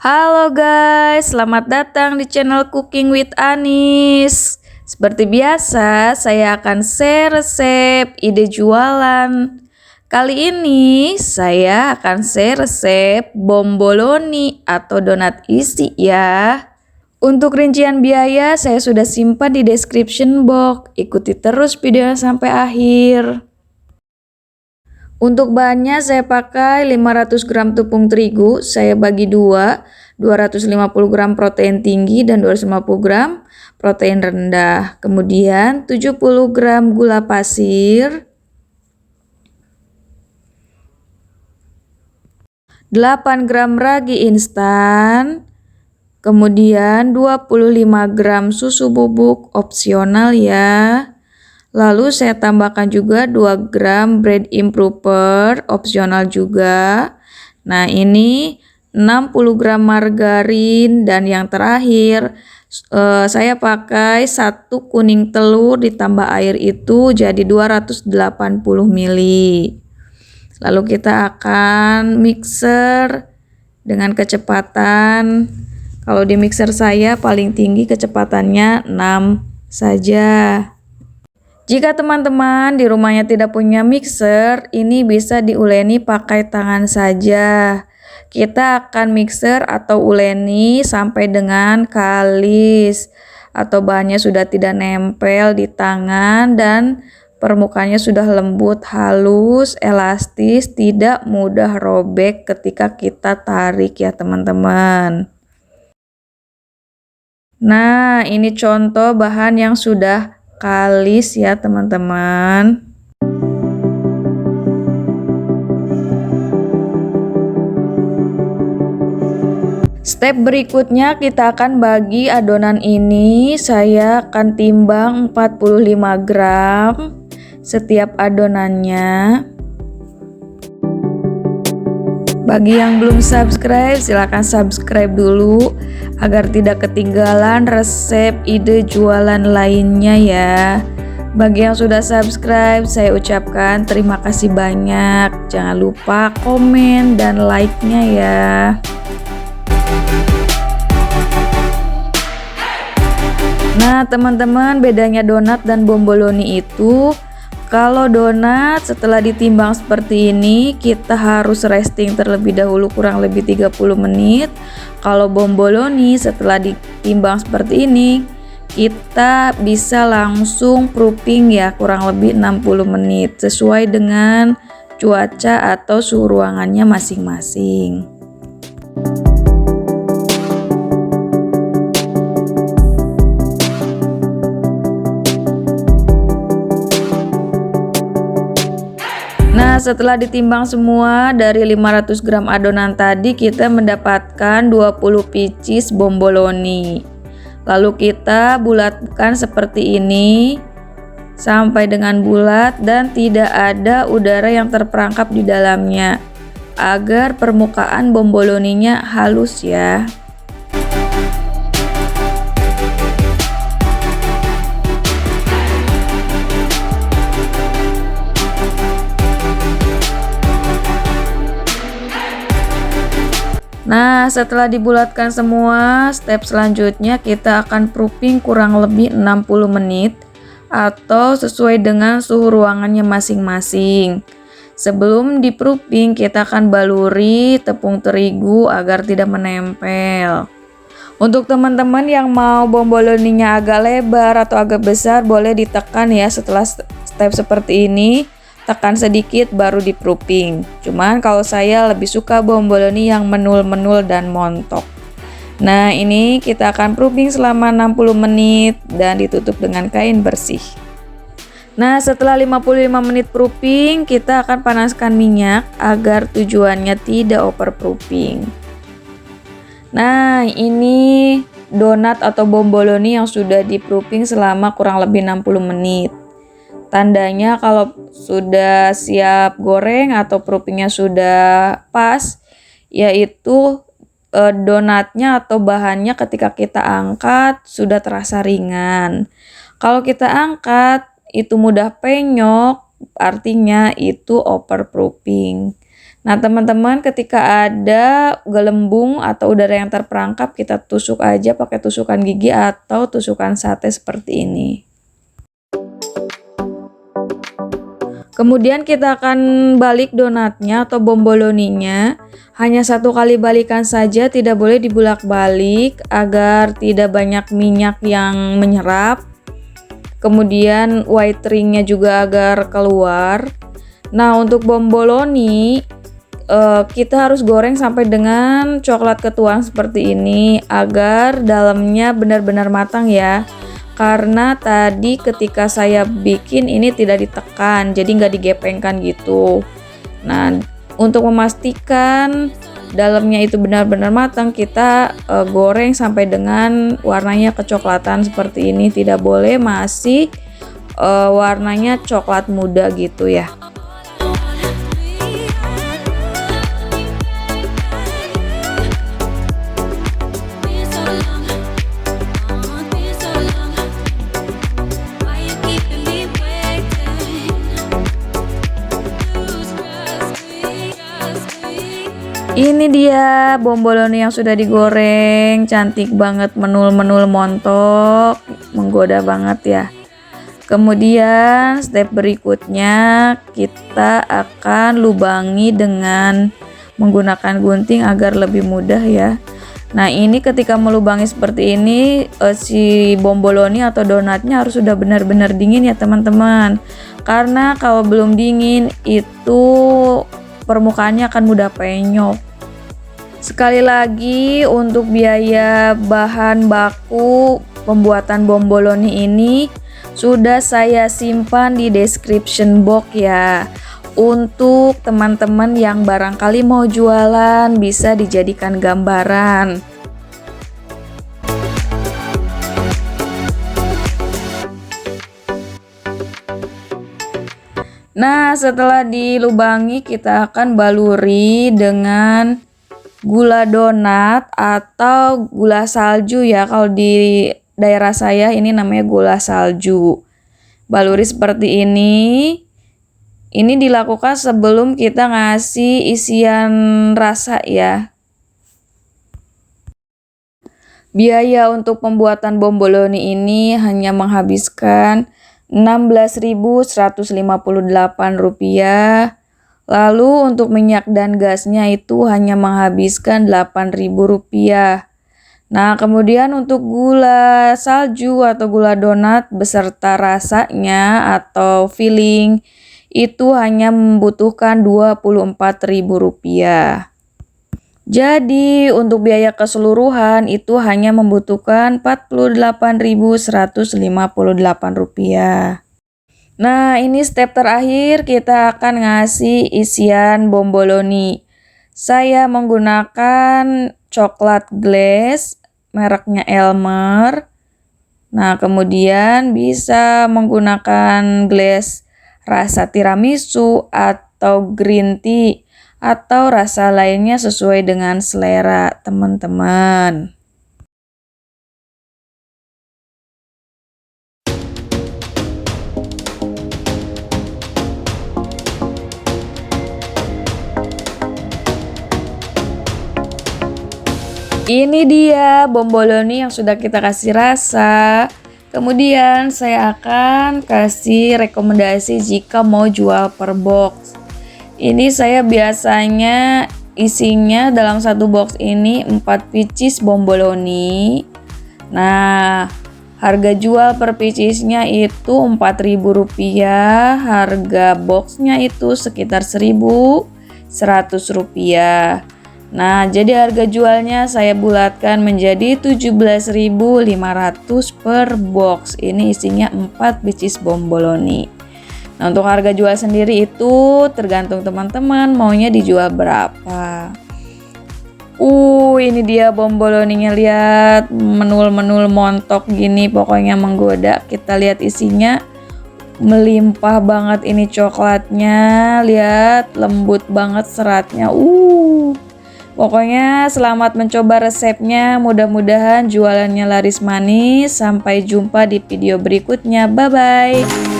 Halo guys, selamat datang di channel Cooking with Anis. Seperti biasa, saya akan share resep, ide jualan. Kali ini saya akan share resep bomboloni atau donat isi ya. Untuk rincian biaya saya sudah simpan di description box. Ikuti terus videonya sampai akhir. Untuk bahannya saya pakai 500 gram tepung terigu, saya bagi dua, 250 gram protein tinggi dan 250 gram protein rendah. Kemudian 70 gram gula pasir, 8 gram ragi instan, kemudian 25 gram susu bubuk opsional ya. Lalu saya tambahkan juga 2 gram bread improver opsional juga. Nah ini 60 gram margarin dan yang terakhir saya pakai 1 kuning telur ditambah air itu jadi 280 ml. Lalu kita akan mixer dengan kecepatan, kalau di mixer saya paling tinggi kecepatannya 6 saja. Jika teman-teman di rumahnya tidak punya mixer, ini bisa diuleni pakai tangan saja. Kita akan mixer atau uleni sampai dengan kalis atau bahannya sudah tidak nempel di tangan dan permukaannya sudah lembut, halus, elastis, tidak mudah robek ketika kita tarik ya teman-teman. Nah, ini contoh bahan yang sudah kalis ya teman-teman. Step berikutnya kita akan bagi adonan ini. Saya akan timbang 45 gram setiap adonannya. Bagi yang belum subscribe, silahkan subscribe dulu agar tidak ketinggalan resep ide jualan lainnya ya. Bagi yang sudah subscribe, saya ucapkan terima kasih banyak. Jangan lupa komen dan like-nya ya. Nah teman-teman, bedanya donat dan bomboloni itu, kalau donat setelah ditimbang seperti ini kita harus resting terlebih dahulu kurang lebih 30 menit. Kalau bomboloni setelah ditimbang seperti ini kita bisa langsung proofing ya kurang lebih 60 menit sesuai dengan cuaca atau suhu ruangannya masing-masing. Nah setelah ditimbang semua dari 500 gram adonan tadi kita mendapatkan 20 pieces bomboloni. Lalu kita bulatkan seperti ini sampai dengan bulat dan tidak ada udara yang terperangkap di dalamnya agar permukaan bomboloninya halus ya. Nah setelah dibulatkan semua, step selanjutnya kita akan proofing kurang lebih 60 menit atau sesuai dengan suhu ruangannya masing-masing. Sebelum di proofing kita akan baluri tepung terigu agar tidak menempel. Untuk teman-teman yang mau bomboloninya agak lebar atau agak besar boleh ditekan ya setelah step seperti ini. Tekan sedikit baru di proofing. Cuman kalau saya lebih suka bomboloni yang menul-menul dan montok. Nah ini kita akan proofing selama 60 menit dan ditutup dengan kain bersih. Nah setelah 55 menit proofing kita akan panaskan minyak agar tujuannya tidak overproofing. Nah ini donat atau bomboloni yang sudah di proofing selama kurang lebih 60 menit. Tandanya kalau sudah siap goreng atau proofingnya sudah pas, yaitu donatnya atau bahannya ketika kita angkat sudah terasa ringan. Kalau kita angkat itu mudah penyok, artinya itu overproofing. Nah, teman-teman, ketika ada gelembung atau udara yang terperangkap, kita tusuk aja pakai tusukan gigi atau tusukan sate seperti ini. Kemudian kita akan balik donatnya atau bomboloninya. Hanya satu kali balikan saja, tidak boleh dibulak-balik agar tidak banyak minyak yang menyerap. Kemudian white ringnya juga agar keluar. Nah, untuk bomboloni kita harus goreng sampai dengan coklat ketuang seperti ini agar dalamnya benar-benar matang ya. Karena tadi ketika saya bikin ini tidak ditekan, jadi nggak digepengkan gitu. Nah, untuk memastikan dalamnya itu benar-benar matang, kita goreng sampai dengan warnanya kecoklatan seperti ini. Tidak boleh masih warnanya coklat muda gitu ya. Ini dia bomboloni yang sudah digoreng, cantik banget, menul-menul montok, menggoda banget ya. Kemudian step berikutnya kita akan lubangi dengan menggunakan gunting agar lebih mudah ya. Nah, ini ketika melubangi seperti ini, si bomboloni atau donatnya harus sudah benar-benar dingin ya teman-teman. Karena kalau belum dingin itu permukaannya akan mudah penyok. Sekali lagi, untuk biaya bahan baku pembuatan bomboloni ini sudah saya simpan di description box ya. Untuk teman-teman yang barangkali mau jualan, bisa dijadikan gambaran. Nah, setelah dilubangi kita akan baluri dengan gula donat atau gula salju ya. Kalau di daerah saya ini namanya gula salju. Baluri seperti ini. Ini dilakukan sebelum kita ngasih isian rasa ya. Biaya untuk pembuatan bomboloni ini hanya menghabiskan Rp16.158. Lalu untuk minyak dan gasnya itu hanya menghabiskan Rp8.000. Nah, kemudian untuk gula salju atau gula donat beserta rasanya atau filling itu hanya membutuhkan Rp24.000. Jadi untuk biaya keseluruhan itu hanya membutuhkan Rp48.158. Nah, ini step terakhir, kita akan ngasih isian bomboloni. Saya menggunakan coklat glaze mereknya Elmer. Nah, kemudian bisa menggunakan glaze rasa tiramisu atau green tea atau rasa lainnya sesuai dengan selera teman-teman. Ini dia bomboloni yang sudah kita kasih rasa. Kemudian saya akan kasih rekomendasi jika mau jual per box. Ini saya biasanya isinya dalam satu box ini 4 pieces bomboloni. Nah, harga jual per piecesnya itu Rp4.000. Harga boxnya itu sekitar Rp1.100. Nah, jadi harga jualnya saya bulatkan menjadi Rp17.500 per box. Ini isinya 4 pieces bomboloni. Nah, untuk harga jual sendiri itu tergantung teman-teman maunya dijual berapa. Ini dia bomboloninya, lihat menul-menul montok gini, pokoknya menggoda. Kita lihat isinya, melimpah banget ini coklatnya. Lihat lembut banget seratnya. Pokoknya selamat mencoba resepnya, mudah-mudahan jualannya laris manis. Sampai jumpa di video berikutnya, bye-bye.